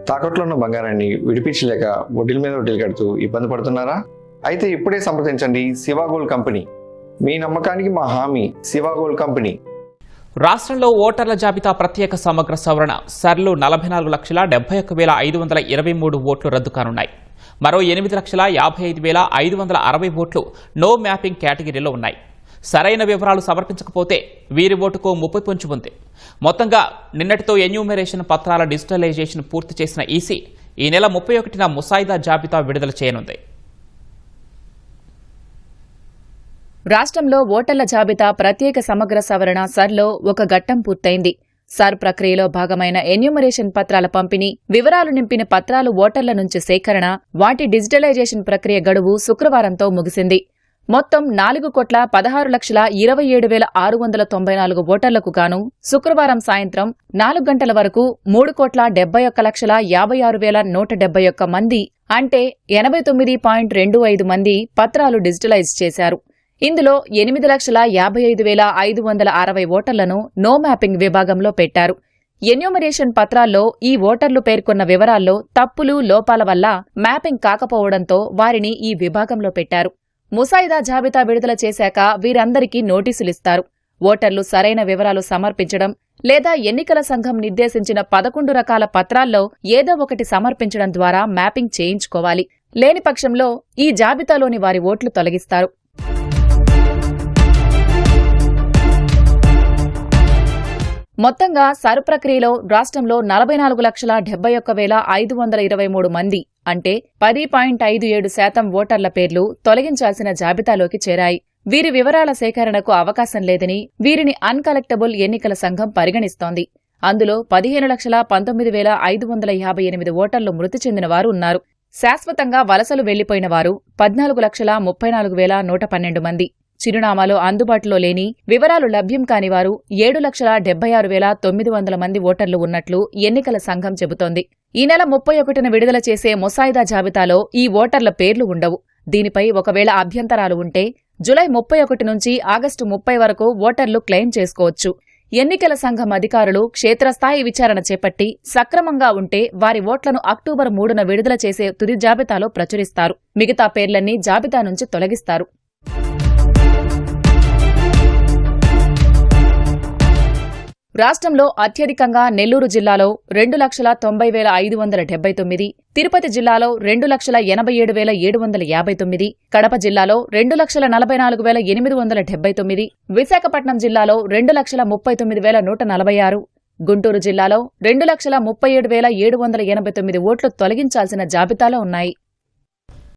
తాకట్లో ఉన్న బంగారాన్ని విడిపించలేక వడ్డీల మీద వడ్డీలు కడుతూ ఇబ్బంది పడుతున్నారా? అయితే ఇప్పుడే సంప్రదించండి శివ గోల్డ్ కంపెనీ. మీ నమ్మకానికి మా హామీ శివ గోల్డ్ కంపెనీ. రాష్ట్రంలో ఓటర్ల జాబితా ప్రత్యేక సమగ్ర సవరణ సర్లు 44,71,523 ఓట్లు రద్దు కానున్నాయి. మరో 8,55,560 ఓట్లు నో మ్యాపింగ్ కేటగిరీలో ఉన్నాయి. సరైన వివరాలు సమర్పించకపోతే వీరి ఓటుకు ముప్పు పొంచి ఉంది. మొత్తంగా నిన్నటితో ఎన్యూమరేషన్ పత్రాల డిజిటలైజేషన్ పూర్తి చేసిన ఈసీ ఈ నెల 31న ముసాయిదా జాబితా విడుదల చేయనుంది. రాష్ట్రంలో ఓటర్ల జాబితా ప్రత్యేక సమగ్ర సవరణ సర్లో ఒక ఘట్టం పూర్తయింది. సర్ ప్రక్రియలో భాగమైన ఎన్యూమరేషన్ పత్రాల పంపిణీ, వివరాలు నింపిన పత్రాలు ఓటర్ల నుంచి సేకరణ, వాటి డిజిటలైజేషన్ ప్రక్రియ గడువు శుక్రవారంతో ముగిసింది. మొత్తం 4,16,27,694 ఓటర్లకు గాను శుక్రవారం సాయంత్రం 4 గంటల వరకు 3,71,56,171 మంది అంటే 89.25 మంది పత్రాలు డిజిటలైజ్ చేశారు. ఇందులో 8,55,560 ఓటర్లను నో మ్యాపింగ్ విభాగంలో పెట్టారు. ఎన్యూమరేషన్ పత్రాల్లో ఈ ఓటర్లు పేర్కొన్న వివరాల్లో తప్పులు, లోపాల వల్ల మ్యాపింగ్ కాకపోవడంతో వారిని ఈ విభాగంలో పెట్టారు. ముసాయిదా జాబితా విడుదల చేశాక వీరందరికీ నోటీసులిస్తారు. ఓటర్లు సరైన వివరాలు సమర్పించడం లేదా ఎన్నికల సంఘం నిర్దేశించిన 11 రకాల పత్రాల్లో ఏదో ఒకటి సమర్పించడం ద్వారా మ్యాపింగ్ చేయించుకోవాలి. లేని పక్షంలో ఈ జాబితాలోని వారి ఓట్లు తొలగిస్తారు. మొత్తంగా సర్ ప్రక్రియలో రాష్ట్రంలో 44,71,523 మంది అంటే 10.57% ఓటర్ల పేర్లు తొలగించాల్సిన జాబితాలోకి చేరాయి. వీరి వివరాల సేకరణకు అవకాశం లేదని వీరిని అన్కలెక్టబుల్ ఎన్నికల సంఘం పరిగణిస్తోంది. అందులో 15,19,558 ఓటర్లు మృతి చెందిన వారు ఉన్నారు. శాశ్వతంగా వలసలు వెళ్లిపోయిన వారు 14,34,112 మంది. చిరునామాలో అందుబాటులో లేని, వివరాలు లభ్యం కానివారు 7,76,900 మంది ఓటర్లు ఉన్నట్లు ఎన్నికల సంఘం చెబుతోంది. ఈ నెల 31న విడుదల చేసే ముసాయిదా జాబితాలో ఈ ఓటర్ల పేర్లు ఉండవు. దీనిపై ఒకవేళ అభ్యంతరాలు ఉంటే జులై 31 నుంచి ఆగస్టు 30 వరకు ఓటర్లు క్లెయిమ్ చేసుకోవచ్చు. ఎన్నికల సంఘం అధికారులు క్షేత్రస్థాయి విచారణ చేపట్టి సక్రమంగా ఉంటే వారి ఓట్లను అక్టోబర్ 3న విడుదల చేసే తుది జాబితాలో ప్రచురిస్తారు. మిగతా పేర్లన్నీ జాబితా నుంచి తొలగిస్తారు. రాష్ట్రంలో అత్యధికంగా నెల్లూరు జిల్లాలో 2,90,579, తిరుపతి జిల్లాలో 2,87,759, కడప జిల్లాలో 2,44,879, విశాఖపట్నం జిల్లాలో 2,39,146, గుంటూరు జిల్లాలో 2,37,789 ఓట్లు తొలగించాల్సిన జాబితాలో ఉన్నాయి.